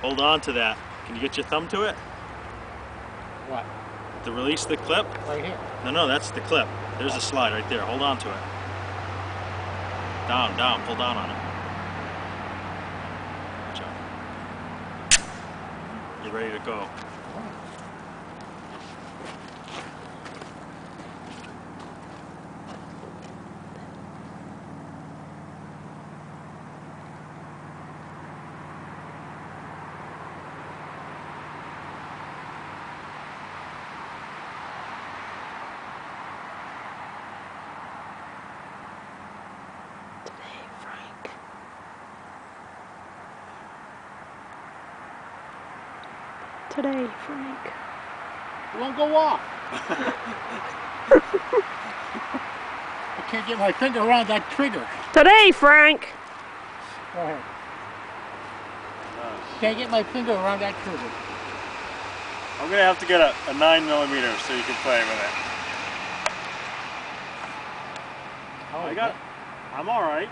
Hold on to that. Can you get your thumb to it? What? To release the clip? Right here. No, that's the clip. There's a slide right there. Hold on to it. Down, pull down on it. Watch out. You're ready to go. Today, Frank. It won't go off. I can't get my finger around that trigger. Today, Frank. Go ahead. Can't get my finger around that trigger. I'm gonna have to get a 9mm so you can play with it. Oh, I'm alright.